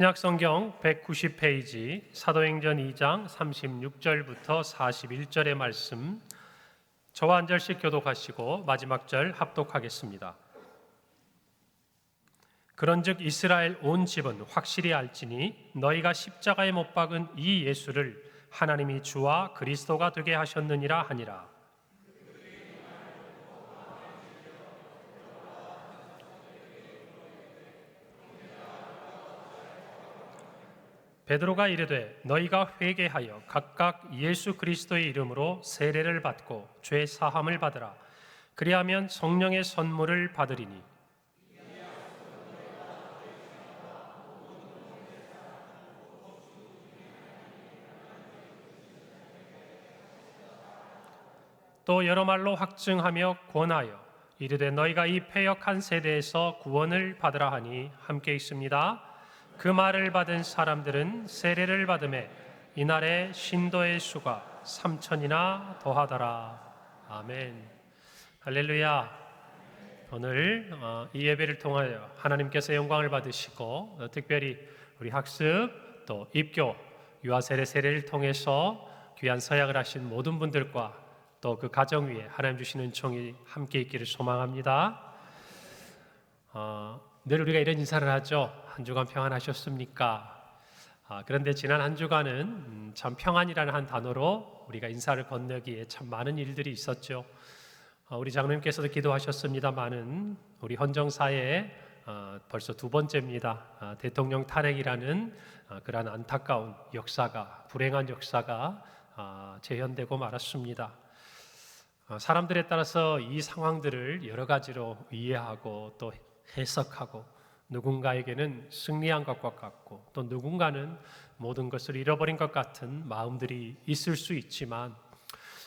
신약성경 190페이지 사도행전 2장 36절부터 41절의 말씀, 저와 한 절씩 교독하시고 마지막 절 합독하겠습니다. 그런즉 이스라엘 온 집은 확실히 알지니 너희가 십자가에 못 박은 이 예수를 하나님이 주와 그리스도가 되게 하셨느니라 하니라. 베드로가 이르되 너희가 회개하여 각각 예수 그리스도의 이름으로 세례를 받고 죄 사함을 받으라. 그리하면 성령의 선물을 받으리니. 또 여러 말로 확증하며 권하여 이르되 너희가 이 패역한 세대에서 구원을 받으라 하니 함께 있습니다. 그 말을 받은 사람들은 세례를 받음에 이날에 신도의 수가 3,000이나 더하더라. 아멘. 할렐루야. 오늘 이 예배를 통하여 하나님께서 영광을 받으시고 특별히 우리 학습 또 입교 유아세례 세례를 통해서 귀한 서약을 하신 모든 분들과 또 그 가정 위에 하나님 주시는 총이 함께 있기를 소망합니다. 늘 우리가 이런 인사를 하죠. 한 주간 평안하셨습니까? 그런데 지난 한 주간은 참 평안이라는 한 단어로 우리가 인사를 건네기에 참 많은 일들이 있었죠. 우리 장로님께서도 기도하셨습니다마는 우리 헌정사에 벌써 두 번째입니다. 대통령 탄핵이라는 그러한 안타까운 역사가, 불행한 역사가 재현되고 말았습니다. 사람들에 따라서 이 상황들을 여러 가지로 이해하고 또 해석하고 누군가에게는 승리한 것과 같고 또 누군가는 모든 것을 잃어버린 것 같은 마음들이 있을 수 있지만,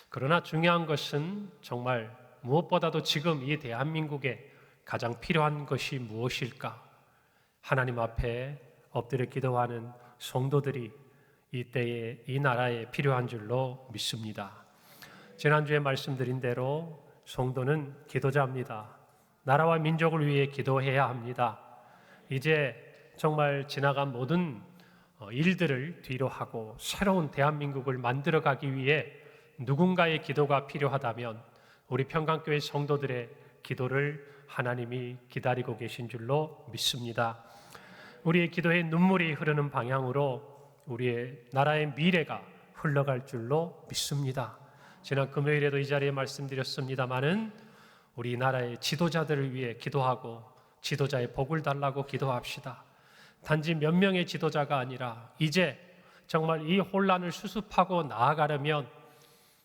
그러나 중요한 것은 정말 무엇보다도 지금 이 대한민국에 가장 필요한 것이 무엇일까? 하나님 앞에 엎드려 기도하는 성도들이 이때에 이 나라에 필요한 줄로 믿습니다. 지난주에 말씀드린 대로 성도는 기도자입니다. 나라와 민족을 위해 기도해야 합니다. 이제 정말 지나간 모든 일들을 뒤로 하고 새로운 대한민국을 만들어가기 위해 누군가의 기도가 필요하다면 우리 평강교회 성도들의 기도를 하나님이 기다리고 계신 줄로 믿습니다. 우리의 기도에 눈물이 흐르는 방향으로 우리의 나라의 미래가 흘러갈 줄로 믿습니다. 지난 금요일에도 이 자리에 말씀드렸습니다마는 우리나라의 지도자들을 위해 기도하고 지도자의 복을 달라고 기도합시다. 단지 몇 명의 지도자가 아니라 이제 정말 이 혼란을 수습하고 나아가려면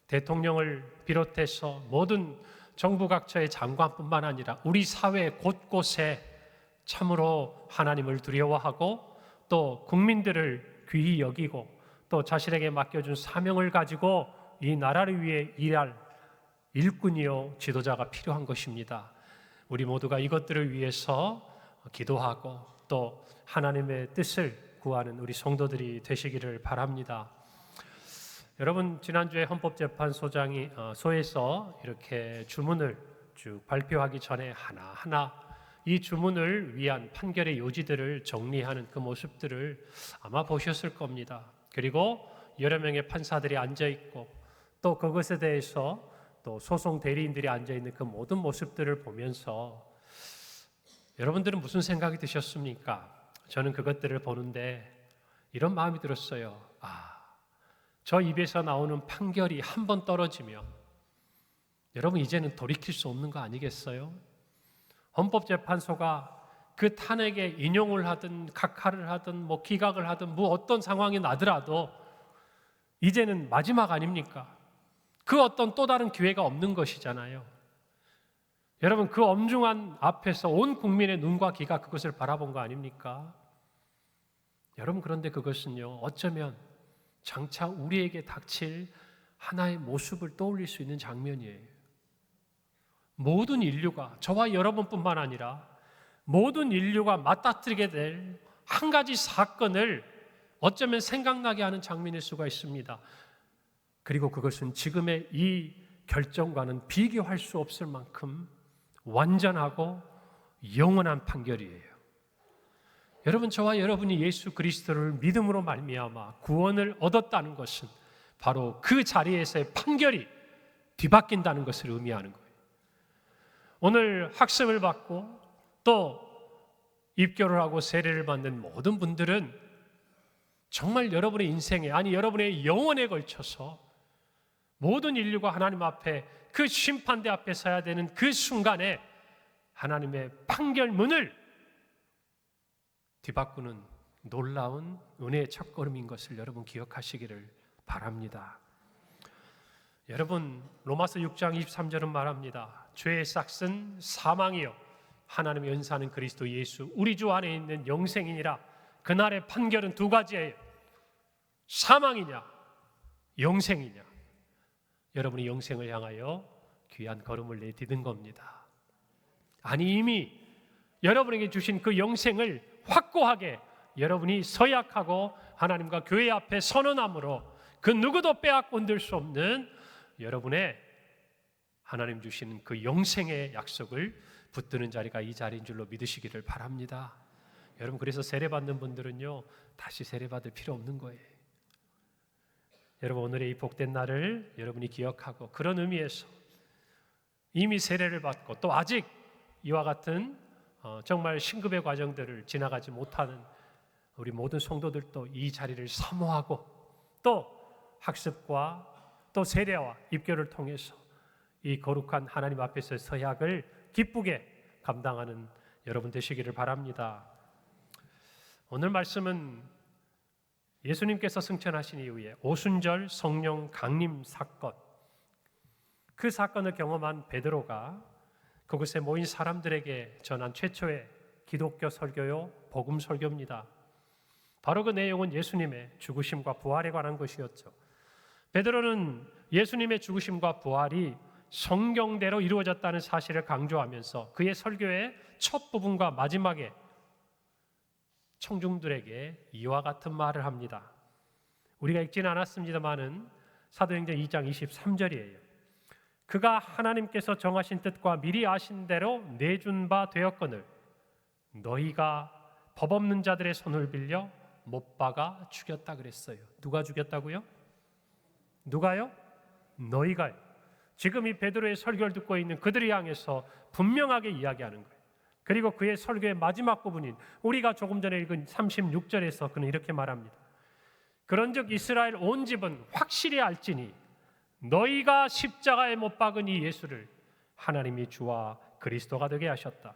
대통령을 비롯해서 모든 정부 각처의 장관뿐만 아니라 우리 사회 곳곳에 참으로 하나님을 두려워하고 또 국민들을 귀히 여기고 또 자신에게 맡겨준 사명을 가지고 이 나라를 위해 일할 일꾼이요 지도자가 필요한 것입니다. 우리 모두가 이것들을 위해서 기도하고 또 하나님의 뜻을 구하는 우리 성도들이 되시기를 바랍니다. 여러분, 지난주에 헌법재판소에서 이렇게 주문을 쭉 발표하기 전에 하나하나 이 주문을 위한 판결의 요지들을 정리하는 그 모습들을 아마 보셨을 겁니다. 그리고 여러 명의 판사들이 앉아있고 또 그것에 대해서 또 소송 대리인들이 앉아있는 그 모든 모습들을 보면서 여러분들은 무슨 생각이 드셨습니까? 저는 그것들을 보는데 이런 마음이 들었어요. 저 입에서 나오는 판결이 한 번 떨어지면 여러분 이제는 돌이킬 수 없는 거 아니겠어요? 헌법재판소가 그 탄핵에 인용을 하든 각하를 하든 기각을 하든 어떤 상황이 나더라도 이제는 마지막 아닙니까? 그 어떤 또 다른 기회가 없는 것이잖아요. 여러분, 그 엄중한 앞에서 온 국민의 눈과 귀가 그것을 바라본 거 아닙니까? 여러분, 그런데 그것은요, 어쩌면 장차 우리에게 닥칠 하나의 모습을 떠올릴 수 있는 장면이에요. 모든 인류가, 저와 여러분뿐만 아니라 모든 인류가 맞닥뜨리게 될 한 가지 사건을 어쩌면 생각나게 하는 장면일 수가 있습니다. 그리고 그것은 지금의 이 결정과는 비교할 수 없을 만큼 완전하고 영원한 판결이에요. 여러분, 저와 여러분이 예수 그리스도를 믿음으로 말미암아 구원을 얻었다는 것은 바로 그 자리에서의 판결이 뒤바뀐다는 것을 의미하는 거예요. 오늘 학습을 받고 또 입교를 하고 세례를 받는 모든 분들은 정말 여러분의 인생에, 아니 여러분의 영혼에 걸쳐서 모든 인류가 하나님 앞에, 그 심판대 앞에 서야 되는 그 순간에 하나님의 판결문을 뒤바꾸는 놀라운 은혜의 첫걸음인 것을 여러분 기억하시기를 바랍니다. 여러분, 로마서 6장 23절은 말합니다. 죄의 삭은 사망이요 하나님의 은사는 그리스도 예수 우리 주 안에 있는 영생이니라. 그날의 판결은 두 가지예요. 사망이냐 영생이냐. 여러분이 영생을 향하여 귀한 걸음을 내디딘 겁니다. 아니, 이미 여러분에게 주신 그 영생을 확고하게 여러분이 서약하고 하나님과 교회 앞에 선언함으로 그 누구도 빼앗고 흔들 수 없는 여러분의 하나님 주시는 그 영생의 약속을 붙드는 자리가 이 자리인 줄로 믿으시기를 바랍니다. 여러분, 그래서 세례받는 분들은요, 다시 세례받을 필요 없는 거예요. 여러분, 오늘의 이 복된 날을 여러분이 기억하고 그런 의미에서 이미 세례를 받고 또 아직 이와 같은 정말 신급의 과정들을 지나가지 못하는 우리 모든 성도들도 이 자리를 사모하고 또 학습과 또 세례와 입교를 통해서 이 거룩한 하나님 앞에서의 서약을 기쁘게 감당하는 여러분 되시기를 바랍니다. 오늘 말씀은 예수님께서 승천하신 이후에 오순절 성령 강림 사건, 그 사건을 경험한 베드로가 그곳에 모인 사람들에게 전한 최초의 기독교 설교요 복음 설교입니다. 바로 그 내용은 예수님의 죽으심과 부활에 관한 것이었죠. 베드로는 예수님의 죽으심과 부활이 성경대로 이루어졌다는 사실을 강조하면서 그의 설교의 첫 부분과 마지막에 청중들에게 이와 같은 말을 합니다. 우리가 읽지는 않았습니다마는 사도행전 2장 23절이에요. 그가 하나님께서 정하신 뜻과 미리 아신 대로 내준 바 되었거늘 너희가 법 없는 자들의 손을 빌려 못 박아 죽였다 그랬어요. 누가 죽였다고요? 누가요? 너희가요. 지금 이 베드로의 설교를 듣고 있는 그들을 향해서 분명하게 이야기하는 거예요. 그리고 그의 설교의 마지막 부분인 우리가 조금 전에 읽은 36절에서 그는 이렇게 말합니다. 그런즉 이스라엘 온 집은 확실히 알지니 너희가 십자가에 못 박은 이 예수를 하나님이 주와 그리스도가 되게 하셨다.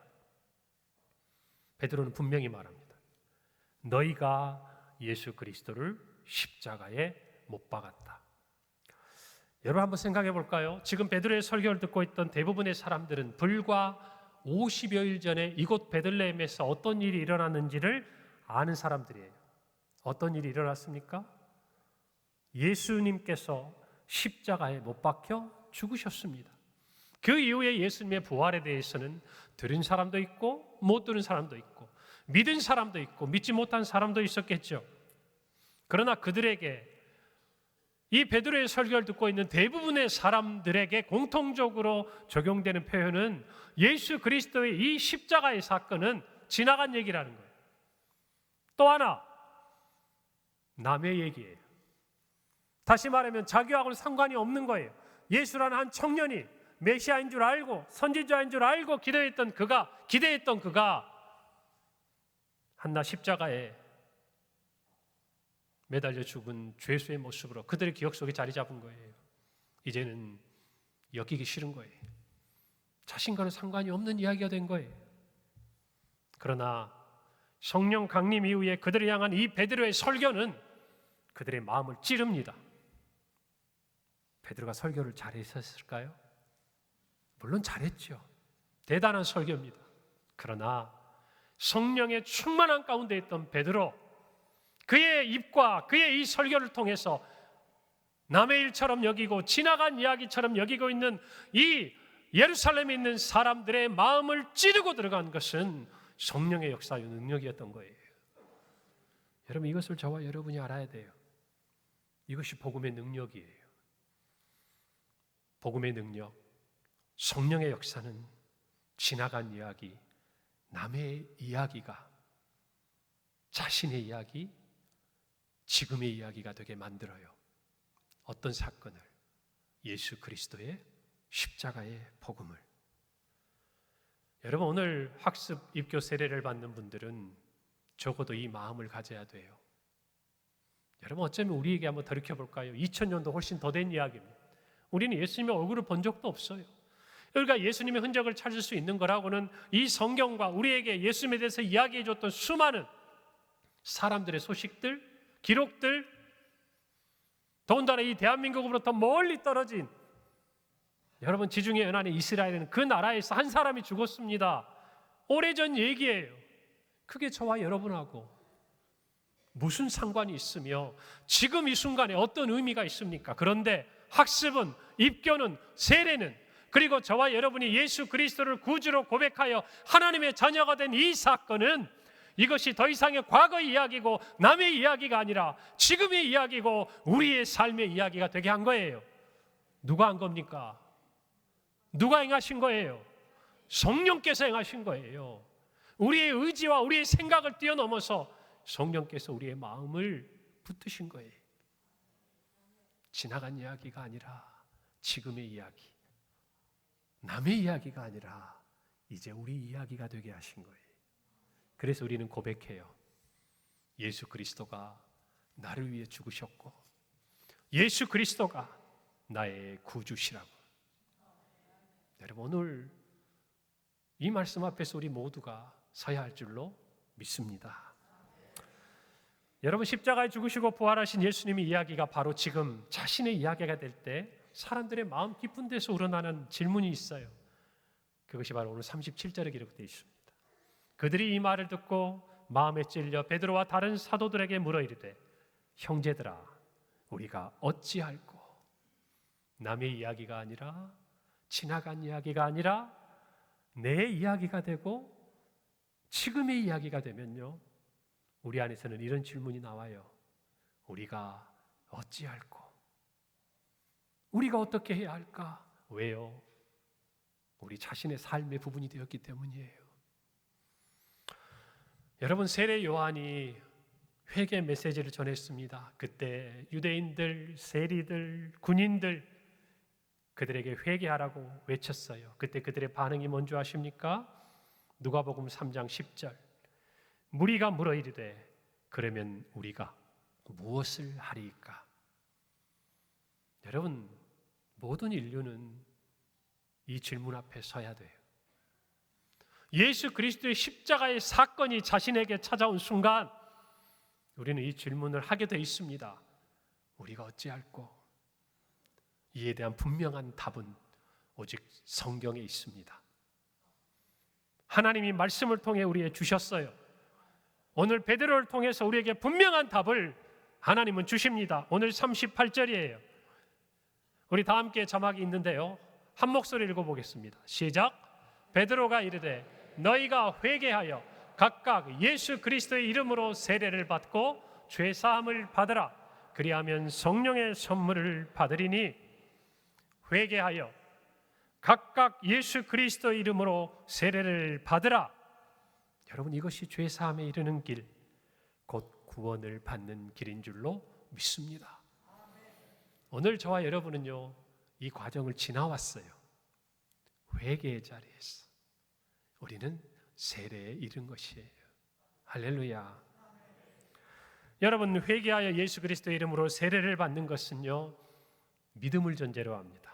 베드로는 분명히 말합니다. 너희가 예수 그리스도를 십자가에 못 박았다. 여러분, 한번 생각해 볼까요? 지금 베드로의 설교를 듣고 있던 대부분의 사람들은 불과 50여일 전에 이곳 베들레헴에서 어떤 일이 일어났는지를 아는 사람들이에요. 어떤 일이 일어났습니까? 예수님께서 십자가에 못 박혀 죽으셨습니다. 그 이후에 예수님의 부활에 대해서는 들은 사람도 있고 못 들은 사람도 있고 믿은 사람도 있고 믿지 못한 사람도 있었겠죠. 그러나 그들에게, 이 베드로의 설교를 듣고 있는 대부분의 사람들에게 공통적으로 적용되는 표현은 예수 그리스도의 이 십자가의 사건은 지나간 얘기라는 거예요. 또 하나, 남의 얘기예요. 다시 말하면 자기하고는 상관이 없는 거예요. 예수라는 한 청년이 메시아인 줄 알고 선지자인 줄 알고 기대했던 그가 한낱 십자가에 매달려 죽은 죄수의 모습으로 그들의 기억 속에 자리 잡은 거예요. 이제는 엮이기 싫은 거예요. 자신과는 상관이 없는 이야기가 된 거예요. 그러나 성령 강림 이후에 그들을 향한 이 베드로의 설교는 그들의 마음을 찌릅니다. 베드로가 설교를 잘했었을까요? 물론 잘했죠. 대단한 설교입니다. 그러나 성령의 충만한 가운데 있던 베드로, 그의 입과 그의 이 설교를 통해서 남의 일처럼 여기고 지나간 이야기처럼 여기고 있는 이 예루살렘에 있는 사람들의 마음을 찌르고 들어간 것은 성령의 역사의 능력이었던 거예요. 여러분, 이것을 저와 여러분이 알아야 돼요. 이것이 복음의 능력이에요. 복음의 능력, 성령의 역사는 지나간 이야기, 남의 이야기가 자신의 이야기, 지금의 이야기가 되게 만들어요. 어떤 사건을? 예수 그리스도의 십자가의 복음을. 여러분, 오늘 학습 입교 세례를 받는 분들은 적어도 이 마음을 가져야 돼요. 여러분, 어쩌면 우리에게 한번 돌이켜볼까요? 2000년도 훨씬 더 된 이야기입니다. 우리는 예수님의 얼굴을 본 적도 없어요. 그러니까 예수님의 흔적을 찾을 수 있는 거라고는 이 성경과 우리에게 예수님에 대해서 이야기해 줬던 수많은 사람들의 소식들, 기록들, 더군다나 이 대한민국으로부터 멀리 떨어진, 여러분, 지중해 연안의 이스라엘은 그 나라에서 한 사람이 죽었습니다. 오래전 얘기예요. 그게 저와 여러분하고 무슨 상관이 있으며 지금 이 순간에 어떤 의미가 있습니까? 그런데 학습은, 입교는, 세례는, 그리고 저와 여러분이 예수 그리스도를 구주로 고백하여 하나님의 자녀가 된 이 사건은, 이것이 더 이상의 과거의 이야기고 남의 이야기가 아니라 지금의 이야기고 우리의 삶의 이야기가 되게 한 거예요. 누가 한 겁니까? 누가 행하신 거예요? 성령께서 행하신 거예요. 우리의 의지와 우리의 생각을 뛰어넘어서 성령께서 우리의 마음을 붙드신 거예요. 지나간 이야기가 아니라 지금의 이야기, 남의 이야기가 아니라 이제 우리 이야기가 되게 하신 거예요. 그래서 우리는 고백해요. 예수 그리스도가 나를 위해 죽으셨고 예수 그리스도가 나의 구주시라고. 여러분, 오늘 이 말씀 앞에서 우리 모두가 서야 할 줄로 믿습니다. 여러분, 십자가에 죽으시고 부활하신 예수님의 이야기가 바로 지금 자신의 이야기가 될 때 사람들의 마음 깊은 데서 우러나는 질문이 있어요. 그것이 바로 오늘 37절에 기록되어 있습니다. 그들이 이 말을 듣고 마음에 찔려 베드로와 다른 사도들에게 물어 이르되, 형제들아, 우리가 어찌할꼬? 남의 이야기가 아니라, 지나간 이야기가 아니라 내 이야기가 되고 지금의 이야기가 되면요, 우리 안에서는 이런 질문이 나와요. 우리가 어찌할꼬? 우리가 어떻게 해야 할까? 왜요? 우리 자신의 삶의 부분이 되었기 때문이에요. 여러분, 세례 요한이 회개 메시지를 전했습니다. 그때 유대인들, 세리들, 군인들, 그들에게 회개하라고 외쳤어요. 그때 그들의 반응이 뭔지 아십니까? 누가복음 3장 10절. 무리가 물어 이르되, 그러면 우리가 무엇을 하리이까? 여러분, 모든 인류는 이 질문 앞에 서야 돼요. 예수 그리스도의 십자가의 사건이 자신에게 찾아온 순간 우리는 이 질문을 하게 돼 있습니다. 우리가 어찌할꼬? 이에 대한 분명한 답은 오직 성경에 있습니다. 하나님이 말씀을 통해 우리에게 주셨어요. 오늘 베드로를 통해서 우리에게 분명한 답을 하나님은 주십니다. 오늘 38절이에요. 우리 다 함께 자막이 있는데요, 한 목소리 읽어보겠습니다. 시작. 베드로가 이르되, 너희가 회개하여 각각 예수 그리스도의 이름으로 세례를 받고 죄 사함을 받으라. 그리하면 성령의 선물을 받으리니. 회개하여 각각 예수 그리스도의 이름으로 세례를 받으라. 여러분, 이것이 죄 사함에 이르는 길, 곧 구원을 받는 길인 줄로 믿습니다. 오늘 저와 여러분은요, 이 과정을 지나왔어요. 회개의 자리에서 우리는 세례에 이른 것이에요. 할렐루야. 여러분, 회개하여 예수 그리스도의 이름으로 세례를 받는 것은요, 믿음을 전제로 합니다.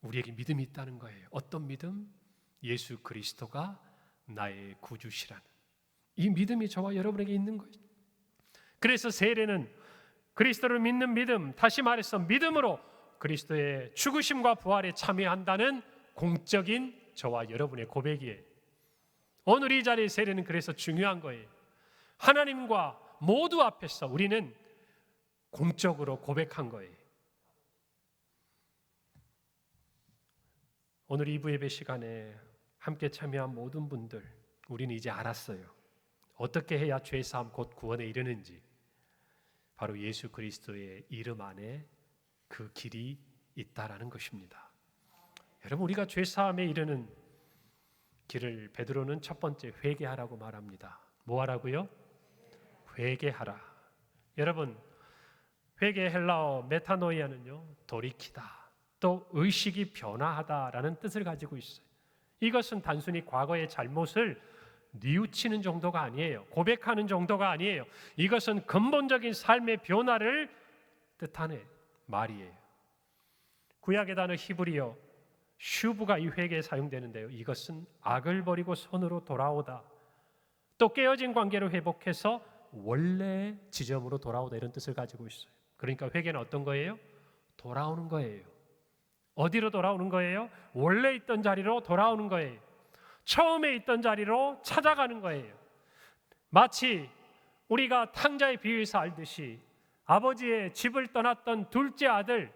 우리에게 믿음이 있다는 거예요. 어떤 믿음? 예수 그리스도가 나의 구주시라는 이 믿음이 저와 여러분에게 있는 거예요. 그래서 세례는 그리스도를 믿는 믿음, 다시 말해서 믿음으로 그리스도의 죽으심과 부활에 참여한다는 공적인 저와 여러분의 고백이에요. 오늘 이 자리의 세례는 그래서 중요한 거예요. 하나님과 모두 앞에서 우리는 공적으로 고백한 거예요. 오늘 2부 예배 시간에 함께 참여한 모든 분들, 우리는 이제 알았어요. 어떻게 해야 죄사함 곧 구원에 이르는지. 바로 예수 그리스도의 이름 안에 그 길이 있다라는 것입니다. 여러분, 우리가 죄사함에 이르는 길을 베드로는 첫 번째 회개하라고 말합니다. 뭐 하라고요? 회개하라. 여러분, 회개의 헬라어 메타노이아는요, 돌이키다, 또 의식이 변화하다라는 뜻을 가지고 있어요. 이것은 단순히 과거의 잘못을 뉘우치는 정도가 아니에요. 고백하는 정도가 아니에요. 이것은 근본적인 삶의 변화를 뜻하는 말이에요. 구약의 단어 히브리어 슈브가 이 회개에 사용되는데요. 이것은 악을 버리고 선으로 돌아오다, 또 깨어진 관계를 회복해서 원래 지점으로 돌아오다, 이런 뜻을 가지고 있어요. 그러니까 회개는 어떤 거예요? 돌아오는 거예요. 어디로 돌아오는 거예요? 원래 있던 자리로 돌아오는 거예요. 처음에 있던 자리로 찾아가는 거예요. 마치 우리가 탕자의 비유에서 알듯이 아버지의 집을 떠났던 둘째 아들,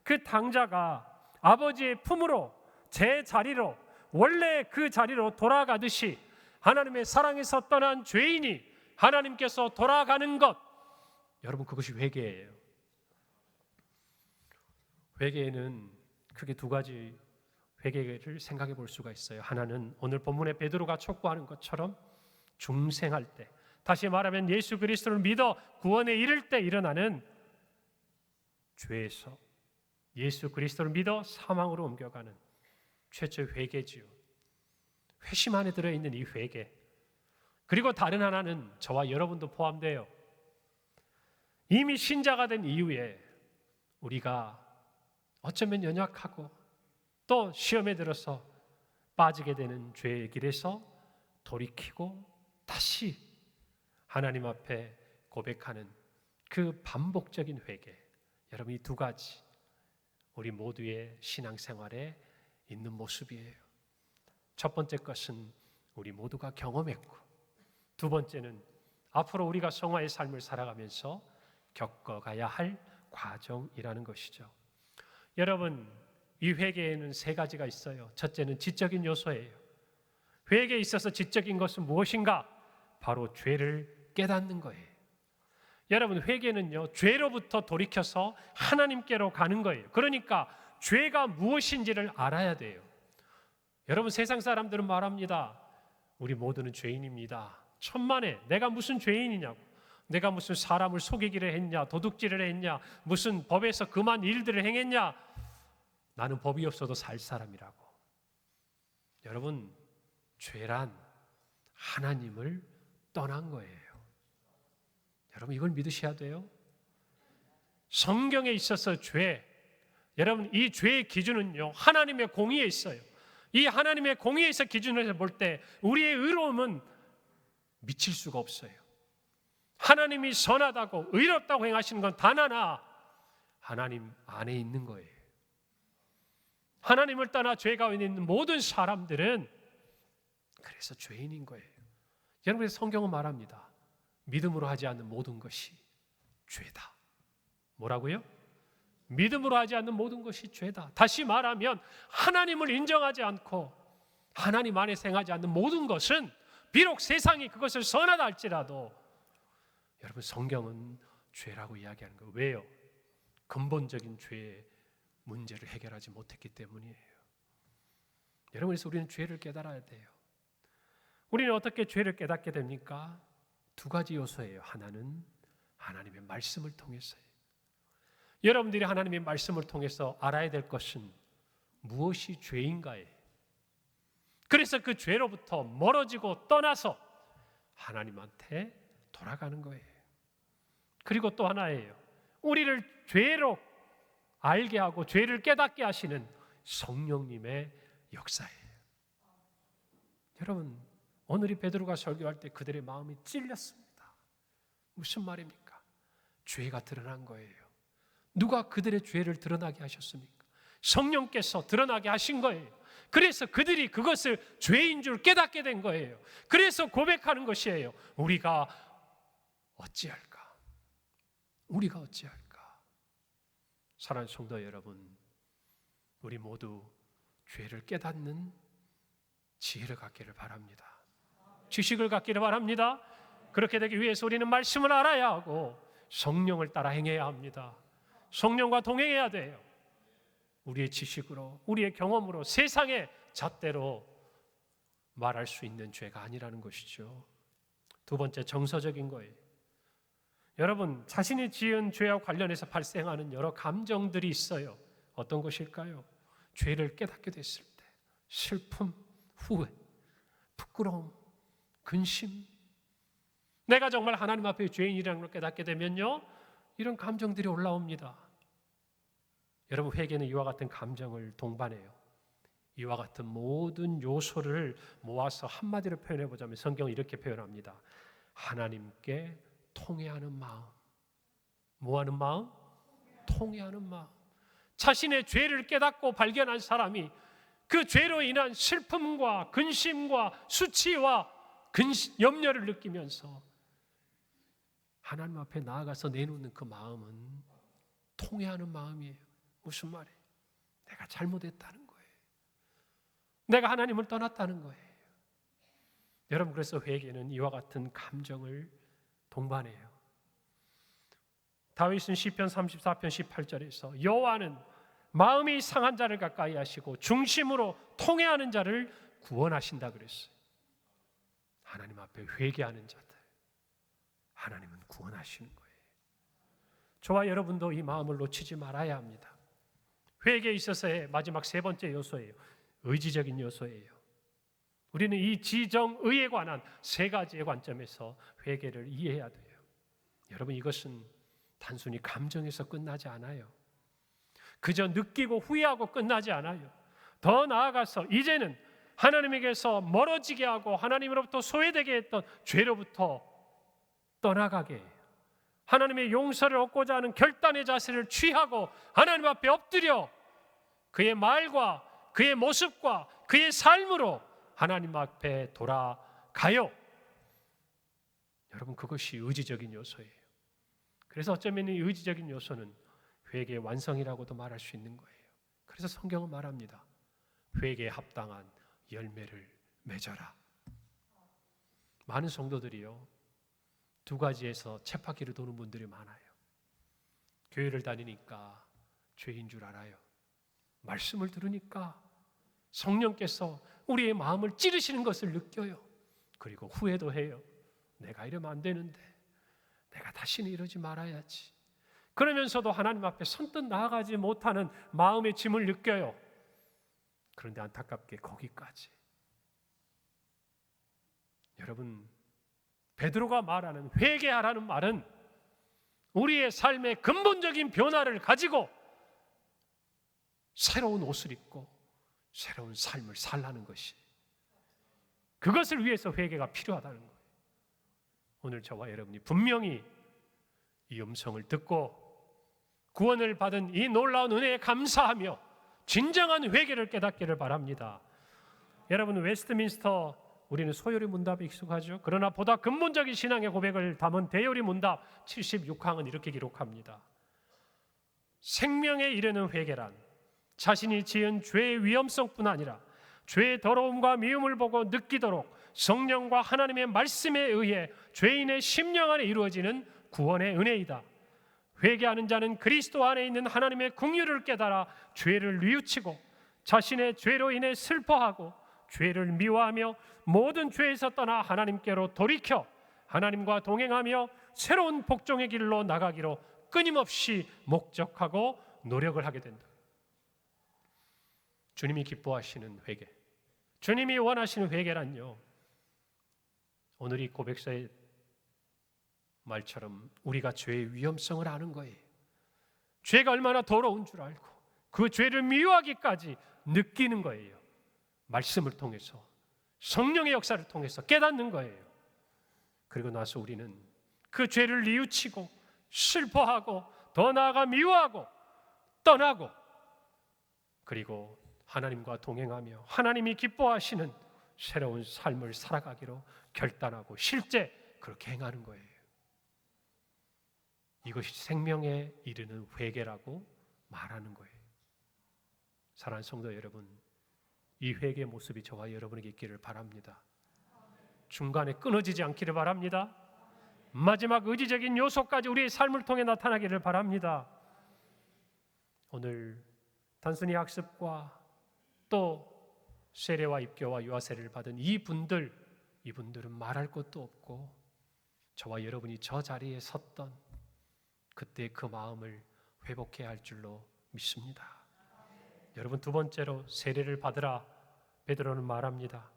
그 탕자가 아버지의 품으로, 제 자리로, 원래 그 자리로 돌아가듯이 하나님의 사랑에서 떠난 죄인이 하나님께서 돌아가는 것, 여러분, 그것이 회개예요. 회개에는 크게 두 가지 회개를 생각해 볼 수가 있어요. 하나는 오늘 본문에 베드로가 촉구하는 것처럼 중생할 때, 다시 말하면 예수 그리스도를 믿어 구원에 이를 때 일어나는 죄에서 예수 그리스도를 믿어 사망으로 옮겨가는 최초의 회개지요. 회심 안에 들어있는 이 회개. 그리고 다른 하나는 저와 여러분도 포함되어 이미 신자가 된 이후에 우리가 어쩌면 연약하고 또 시험에 들어서 빠지게 되는 죄의 길에서 돌이키고 다시 하나님 앞에 고백하는 그 반복적인 회개. 여러분, 이 두 가지 우리 모두의 신앙생활에 있는 모습이에요. 첫 번째 것은 우리 모두가 경험했고, 두 번째는 앞으로 우리가 성화의 삶을 살아가면서 겪어가야 할 과정이라는 것이죠. 여러분, 이 회개에는 세 가지가 있어요. 첫째는 지적인 요소예요. 회개에 있어서 지적인 것은 무엇인가? 바로 죄를 깨닫는 거예요. 여러분, 회개는요, 죄로부터 돌이켜서 하나님께로 가는 거예요. 그러니까 죄가 무엇인지를 알아야 돼요. 여러분, 세상 사람들은 말합니다. 우리 모두는 죄인입니다. 천만에 내가 무슨 죄인이냐고, 내가 무슨 사람을 속이기를 했냐, 도둑질을 했냐, 무슨 법에서 금한 일들을 행했냐, 나는 법이 없어도 살 사람이라고. 여러분, 죄란 하나님을 떠난 거예요. 여러분, 이걸 믿으셔야 돼요. 성경에 있어서 죄, 여러분, 이 죄의 기준은요, 하나님의 공의에 있어요. 이 하나님의 공의에서 기준을 볼 때 우리의 의로움은 미칠 수가 없어요. 하나님이 선하다고 의롭다고 행하시는 건 단 하나, 하나님 안에 있는 거예요. 하나님을 떠나 죄가 있는 모든 사람들은 그래서 죄인인 거예요. 여러분, 성경은 말합니다. 믿음으로 하지 않는 모든 것이 죄다. 뭐라고요? 믿음으로 하지 않는 모든 것이 죄다. 다시 말하면 하나님을 인정하지 않고 하나님 안에 생하지 않는 모든 것은 비록 세상이 그것을 선하다 할지라도 여러분, 성경은 죄라고 이야기하는 거예요. 왜요? 근본적인 죄의 문제를 해결하지 못했기 때문이에요. 여러분, 그래서 우리는 죄를 깨달아야 돼요. 우리는 어떻게 죄를 깨닫게 됩니까? 두 가지 요소예요. 하나는 하나님의 말씀을 통해서예요. 여러분들이 하나님의 말씀을 통해서 알아야 될 것은 무엇이 죄인가예요. 그래서 그 죄로부터 멀어지고 떠나서 하나님한테 돌아가는 거예요. 그리고 또 하나예요. 우리를 죄로 알게 하고 죄를 깨닫게 하시는 성령님의 역사예요. 여러분, 오늘 이 베드로가 설교할 때 그들의 마음이 찔렸습니다. 무슨 말입니까? 죄가 드러난 거예요. 누가 그들의 죄를 드러나게 하셨습니까? 성령께서 드러나게 하신 거예요. 그래서 그들이 그것을 죄인 줄 깨닫게 된 거예요. 그래서 고백하는 것이에요. 우리가 어찌할까? 우리가 어찌할까? 사랑하는 성도 여러분, 우리 모두 죄를 깨닫는 지혜를 갖기를 바랍니다. 지식을 갖기를 바랍니다. 그렇게 되기 위해서 우리는 말씀을 알아야 하고 성령을 따라 행해야 합니다. 성령과 동행해야 돼요. 우리의 지식으로, 우리의 경험으로, 세상의 잣대로 말할 수 있는 죄가 아니라는 것이죠. 두 번째, 정서적인 거예요. 여러분, 자신이 지은 죄와 관련해서 발생하는 여러 감정들이 있어요. 어떤 것일까요? 죄를 깨닫게 됐을 때 슬픔, 후회, 부끄러움, 근심. 내가 정말 하나님 앞에 죄인이라는 걸 깨닫게 되면요, 이런 감정들이 올라옵니다. 여러분, 회개는 이와 같은 감정을 동반해요. 이와 같은 모든 요소를 모아서 한마디로 표현해 보자면 성경은 이렇게 표현합니다. 하나님께 통회하는 마음. 뭐하는 마음? 통회하는 마음. 자신의 죄를 깨닫고 발견한 사람이 그 죄로 인한 슬픔과 근심과 수치와 염려를 느끼면서 하나님 앞에 나아가서 내놓는 그 마음은 통회하는 마음이에요. 무슨 말이에요? 내가 잘못했다는 거예요. 내가 하나님을 떠났다는 거예요. 여러분, 그래서 회개는 이와 같은 감정을 동반해요. 다윗은 시편 34편 18절에서 여호와는 마음이 상한 자를 가까이 하시고 중심으로 통회하는 자를 구원하신다 그랬어요. 하나님 앞에 회개하는 자들, 하나님은 구원하시는 거예요. 저와 여러분도 이 마음을 놓치지 말아야 합니다. 회개에 있어서의 마지막 세 번째 요소예요. 의지적인 요소예요. 우리는 이 지정의에 관한 세 가지의 관점에서 회개를 이해해야 돼요. 여러분, 이것은 단순히 감정에서 끝나지 않아요. 그저 느끼고 후회하고 끝나지 않아요. 더 나아가서 이제는 하나님에게서 멀어지게 하고 하나님으로부터 소외되게 했던 죄로부터 떠나가게 해요. 하나님의 용서를 얻고자 하는 결단의 자세를 취하고 하나님 앞에 엎드려 그의 말과 그의 모습과 그의 삶으로 하나님 앞에 돌아가요. 여러분, 그것이 의지적인 요소예요. 그래서 어쩌면 이 의지적인 요소는 회개의 완성이라고도 말할 수 있는 거예요. 그래서 성경은 말합니다. 회개에 합당한 열매를 맺어라. 많은 성도들이요, 두 가지에서 쳇바퀴를 도는 분들이 많아요. 교회를 다니니까 죄인 줄 알아요. 말씀을 들으니까 성령께서 우리의 마음을 찌르시는 것을 느껴요. 그리고 후회도 해요. 내가 이러면 안 되는데, 내가 다시는 이러지 말아야지. 그러면서도 하나님 앞에 선뜻 나아가지 못하는 마음의 짐을 느껴요. 그런데 안타깝게 거기까지. 여러분, 베드로가 말하는 회개하라는 말은 우리의 삶의 근본적인 변화를 가지고 새로운 옷을 입고 새로운 삶을 살라는 것이, 그것을 위해서 회개가 필요하다는 거예요. 오늘 저와 여러분이 분명히 이 음성을 듣고 구원을 받은 이 놀라운 은혜에 감사하며 진정한 회개를 깨닫기를 바랍니다. 여러분, 웨스트민스터, 우리는 소요리 문답에 익숙하죠. 그러나 보다 근본적인 신앙의 고백을 담은 대요리 문답 76항은 이렇게 기록합니다. 생명에 이르는 회개란 자신이 지은 죄의 위험성뿐 아니라 죄의 더러움과 미움을 보고 느끼도록 성령과 하나님의 말씀에 의해 죄인의 심령 안에 이루어지는 구원의 은혜이다. 회개하는 자는 그리스도 안에 있는 하나님의 긍휼을 깨달아 죄를 뉘우치고 자신의 죄로 인해 슬퍼하고 죄를 미워하며 모든 죄에서 떠나 하나님께로 돌이켜 하나님과 동행하며 새로운 복종의 길로 나가기로 끊임없이 목적하고 노력을 하게 된다. 주님이 기뻐하시는 회개, 주님이 원하시는 회개란요, 오늘 이 고백서의 말처럼 우리가 죄의 위험성을 아는 거예요. 죄가 얼마나 더러운 줄 알고 그 죄를 미워하기까지 느끼는 거예요. 말씀을 통해서, 성령의 역사를 통해서 깨닫는 거예요. 그리고 나서 우리는 그 죄를 뉘우치고 슬퍼하고 더 나아가 미워하고 떠나고, 그리고 하나님과 동행하며 하나님이 기뻐하시는 새로운 삶을 살아가기로 결단하고 실제 그렇게 행하는 거예요. 이것이 생명에 이르는 회개라고 말하는 거예요. 사랑하는 성도 여러분, 이 회개의 모습이 저와 여러분에게 있기를 바랍니다. 중간에 끊어지지 않기를 바랍니다. 마지막 의지적인 요소까지 우리의 삶을 통해 나타나기를 바랍니다. 오늘 단순히 학습과 또 세례와 입교와 유아 세례를 받은 이분들은 말할 것도 없고 저와 여러분이 저 자리에 섰던 그때 그 마음을 회복해야 할 줄로 믿습니다. 여러분, 두 번째로 세례를 받으라 베드로는 말합니다.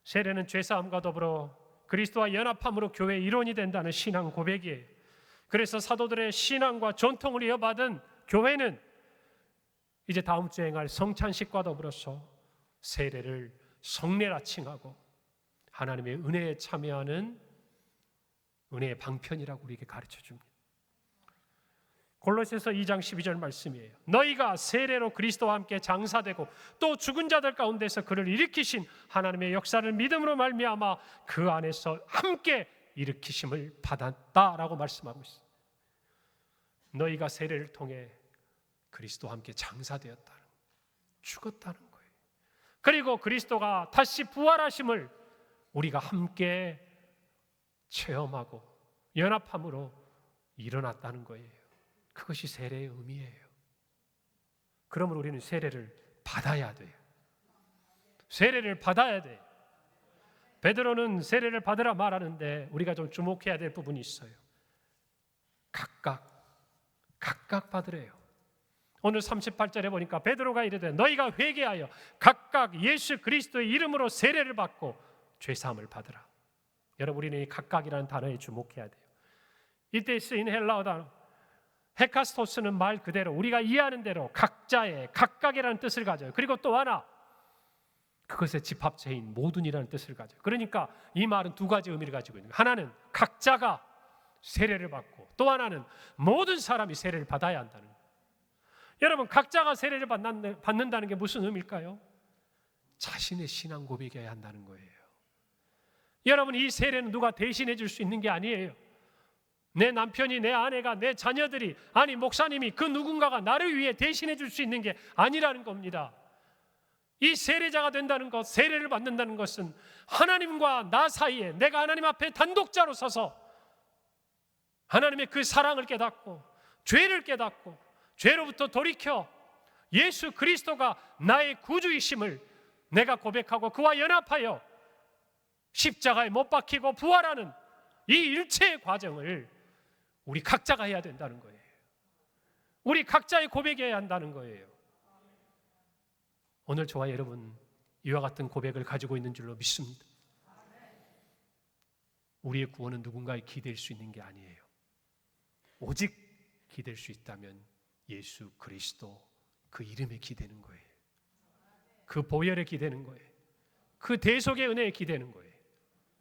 세례는 죄사함과 더불어 그리스도와 연합함으로 교회의 일원이 된다는 신앙 고백이에요. 그래서 사도들의 신앙과 전통을 이어받은 교회는 이제 다음 주에 행할 성찬식과 더불어서 세례를 성례라 칭하고 하나님의 은혜에 참여하는 은혜의 방편이라고 우리에게 가르쳐 줍니다. 골로새서 2장 12절 말씀이에요. 너희가 세례로 그리스도와 함께 장사되고 또 죽은 자들 가운데서 그를 일으키신 하나님의 역사를 믿음으로 말미암아 그 안에서 함께 일으키심을 받았다라고 말씀하고 있어요. 너희가 세례를 통해 그리스도와 함께 장사되었다는, 죽었다는 거예요. 그리고 그리스도가 다시 부활하심을 우리가 함께 체험하고 연합함으로 일어났다는 거예요. 그것이 세례의 의미예요. 그러므로 우리는 세례를 받아야 돼요. 세례를 받아야 돼요. 베드로는 세례를 받으라 말하는데 우리가 좀 주목해야 될 부분이 있어요. 각각 받으래요. 오늘 38절에 보니까 베드로가 이르되 너희가 회개하여 각각 예수 그리스도의 이름으로 세례를 받고 죄사함을 받으라. 여러분, 우리는 이 각각이라는 단어에 주목해야 돼요. 이때 쓰인 헬라어 단어 헤카스토스는 말 그대로 우리가 이해하는 대로 각자의, 각각이라는 뜻을 가져요. 그리고 또 하나, 그것의 집합체인 모든이라는 뜻을 가져요. 그러니까 이 말은 두 가지 의미를 가지고 있는 거예요. 하나는 각자가 세례를 받고, 또 하나는 모든 사람이 세례를 받아야 한다는 거예요. 여러분, 각자가 세례를 받는다는 게 무슨 의미일까요? 자신의 신앙 고백해야 한다는 거예요. 여러분, 이 세례는 누가 대신해 줄 수 있는 게 아니에요. 내 남편이, 내 아내가, 내 자녀들이, 아니 목사님이, 그 누군가가 나를 위해 대신해 줄 수 있는 게 아니라는 겁니다. 이 세례자가 된다는 것, 세례를 받는다는 것은 하나님과 나 사이에 내가 하나님 앞에 단독자로 서서 하나님의 그 사랑을 깨닫고 죄를 깨닫고 죄로부터 돌이켜 예수 그리스도가 나의 구주이심을 내가 고백하고 그와 연합하여 십자가에 못 박히고 부활하는 이 일체의 과정을 우리 각자가 해야 된다는 거예요. 우리 각자의 고백해야 한다는 거예요. 오늘 저와 여러분 이와 같은 고백을 가지고 있는 줄로 믿습니다. 우리의 구원은 누군가에 기댈 수 있는 게 아니에요. 오직 기댈 수 있다면 예수 그리스도 그 이름에 기대는 거예요. 그 보혈에 기대는 거예요. 그 대속의 은혜에 기대는 거예요.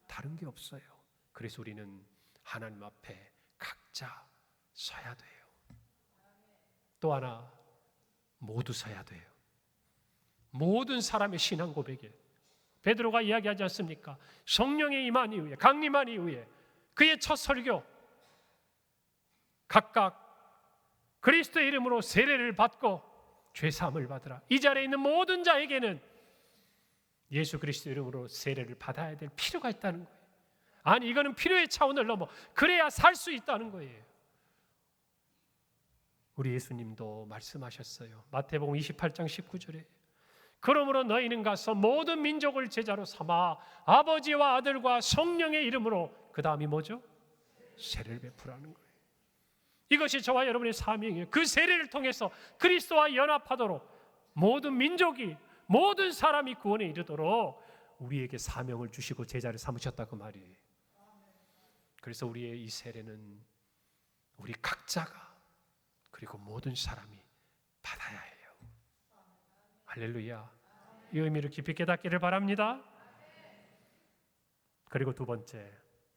다른 게 없어요. 그래서 우리는 하나님 앞에 각자 서야 돼요. 또 하나, 모두 서야 돼요. 모든 사람의 신앙 고백에 베드로가 이야기하지 않습니까? 성령의 임한 이후에, 강림한 이후에 그의 첫 설교, 각각 그리스도의 이름으로 세례를 받고 죄사함을 받으라. 이 자리에 있는 모든 자에게는 예수 그리스도 이름으로 세례를 받아야 될 필요가 있다는 거예요. 아니, 이거는 필요의 차원을 넘어 그래야 살 수 있다는 거예요. 우리 예수님도 말씀하셨어요. 마태복음 28장 19절에 그러므로 너희는 가서 모든 민족을 제자로 삼아 아버지와 아들과 성령의 이름으로, 그 다음이 뭐죠? 세례를 베푸라는 거예요. 이것이 저와 여러분의 사명이에요. 그 세례를 통해서 그리스도와 연합하도록 모든 민족이, 모든 사람이 구원에 이르도록 우리에게 사명을 주시고 제자를 삼으셨다고 말이에요. 그래서 우리의 이 세례는 우리 각자가, 그리고 모든 사람이 받아야 해요. 할렐루야. 이 의미를 깊이 깨닫기를 바랍니다. 그리고 두 번째,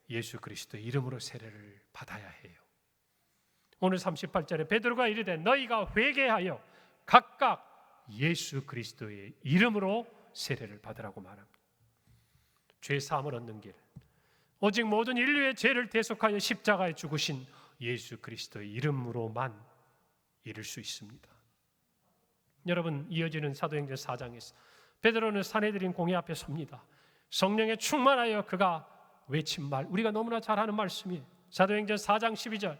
예수 그리스도의 이름으로 세례를 받아야 해요. 오늘 38절에 베드로가 이르되 너희가 회개하여 각각 예수 그리스도의 이름으로 세례를 받으라고 말합니다. 죄 사함을 얻는 길, 오직 모든 인류의 죄를 대속하여 십자가에 죽으신 예수 그리스도의 이름으로만 이룰 수 있습니다. 여러분, 이어지는 사도행전 4장에서 베드로는 사내들인 공회 앞에 섭니다. 성령에 충만하여 그가 외친 말, 우리가 너무나 잘 아는 말씀이에요. 사도행전 4장 12절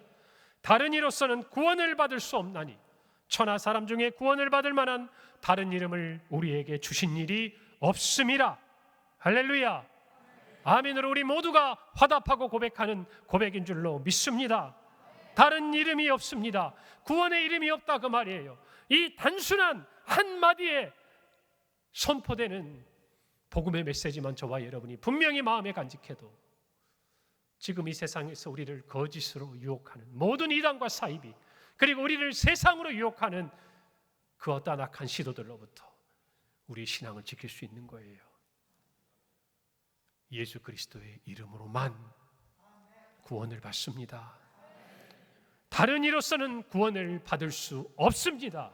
다른 이로서는 구원을 받을 수 없나니 천하 사람 중에 구원을 받을 만한 다른 이름을 우리에게 주신 일이 없음이라. 할렐루야. 아멘으로 우리 모두가 화답하고 고백하는 고백인 줄로 믿습니다. 다른 이름이 없습니다. 구원의 이름이 없다 그 말이에요. 이 단순한 한마디에 선포되는 복음의 메시지만 저와 여러분이 분명히 마음에 간직해도 지금 이 세상에서 우리를 거짓으로 유혹하는 모든 이단과 사이비, 그리고 우리를 세상으로 유혹하는 그 어떠한 악한 시도들로부터 우리의 신앙을 지킬 수 있는 거예요. 예수 그리스도의 이름으로만 구원을 받습니다. 다른 이로서는 구원을 받을 수 없습니다.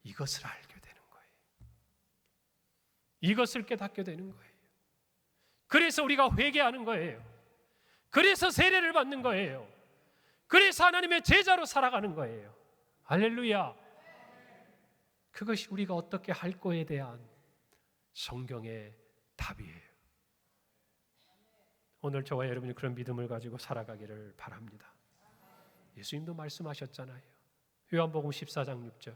이것을 알게 되는 거예요. 이것을 깨닫게 되는 거예요. 그래서 우리가 회개하는 거예요. 그래서 세례를 받는 거예요. 그래서 하나님의 제자로 살아가는 거예요. 할렐루야. 그것이 우리가 어떻게 할 거에 대한 성경의 답이에요. 오늘 저와 여러분이 그런 믿음을 가지고 살아가기를 바랍니다. 예수님도 말씀하셨잖아요. 요한복음 14장 6절.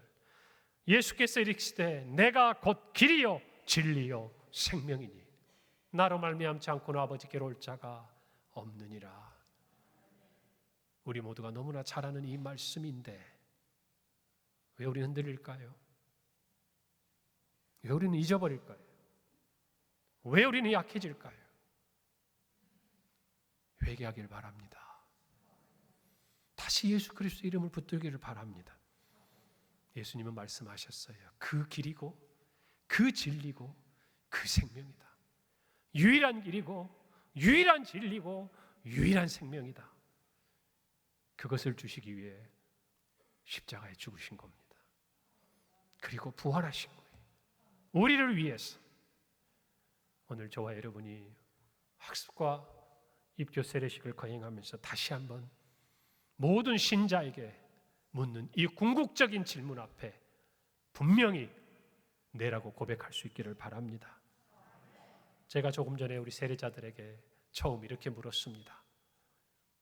예수께서 이르시되 내가 곧 길이요 진리요 생명이니 나로 말미암지 않고는 아버지께로 올 자가 없느니라. 우리 모두가 너무나 잘 아는 이 말씀인데 왜 우리는 흔들릴까요? 왜 우리는 잊어버릴까요? 왜 우리는 약해질까요? 회개하길 바랍니다. 다시 예수 그리스도 이름을 붙들기를 바랍니다. 예수님은 말씀하셨어요. 그 길이고 그 진리고 그 생명이다. 유일한 길이고 유일한 진리고 유일한 생명이다. 그것을 주시기 위해 십자가에 죽으신 겁니다. 그리고 부활하신 거예요. 우리를 위해서. 오늘 저와 여러분이 학습과 입교 세례식을 거행하면서 다시 한번 모든 신자에게 묻는 이 궁극적인 질문 앞에 분명히 네라고 고백할 수 있기를 바랍니다. 제가 조금 전에 우리 세례자들에게 처음 이렇게 물었습니다.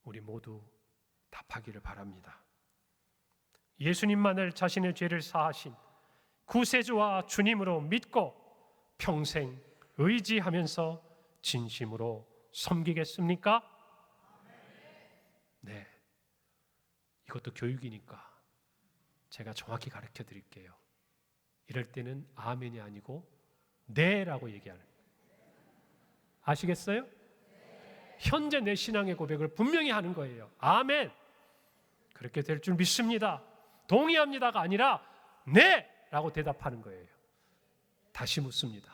우리 모두 답하기를 바랍니다. 예수님만을 자신의 죄를 사하신 구세주와 주님으로 믿고 평생 의지하면서 진심으로 섬기겠습니까? 네. 이것도 교육이니까 제가 정확히 가르쳐 드릴게요. 이럴 때는 아멘이 아니고 네라고 얘기하는 거예요. 아시겠어요? 현재 내 신앙의 고백을 분명히 하는 거예요. 아멘. 그렇게 될 줄 믿습니다. 동의합니다가 아니라 네! 라고 대답하는 거예요. 다시 묻습니다.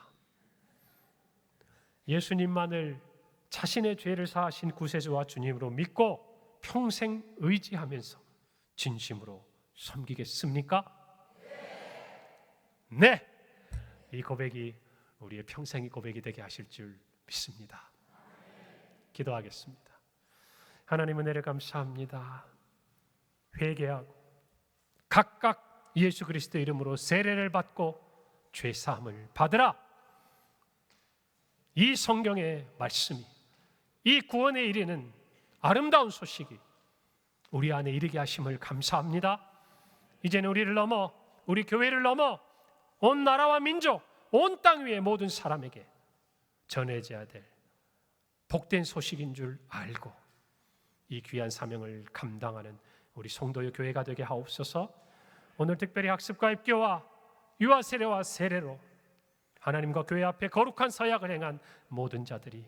예수님만을 자신의 죄를 사하신 구세주와 주님으로 믿고 평생 의지하면서 진심으로 섬기겠습니까? 네! 이 고백이 우리의 평생의 고백이 되게 하실 줄 믿습니다. 기도하겠습니다. 하나님 은혜를 감사합니다. 회개하고 각각 예수 그리스도 이름으로 세례를 받고 죄 사함을 받으라. 이 성경의 말씀이, 이 구원에 이르는 아름다운 소식이 우리 안에 이르게 하심을 감사합니다. 이제는 우리를 넘어, 우리 교회를 넘어 온 나라와 민족, 온 땅 위의 모든 사람에게 전해져야 될 복된 소식인 줄 알고 이 귀한 사명을 감당하는 우리 성도의 교회가 되게 하옵소서. 오늘 특별히 학습과 입교와 유아 세례와 세례로 하나님과 교회 앞에 거룩한 서약을 행한 모든 자들이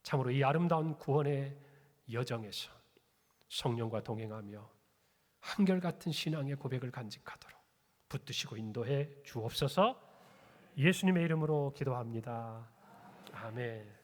참으로 이 아름다운 구원의 여정에서 성령과 동행하며 한결같은 신앙의 고백을 간직하도록 붙드시고 인도해 주옵소서. 예수님의 이름으로 기도합니다. 아멘.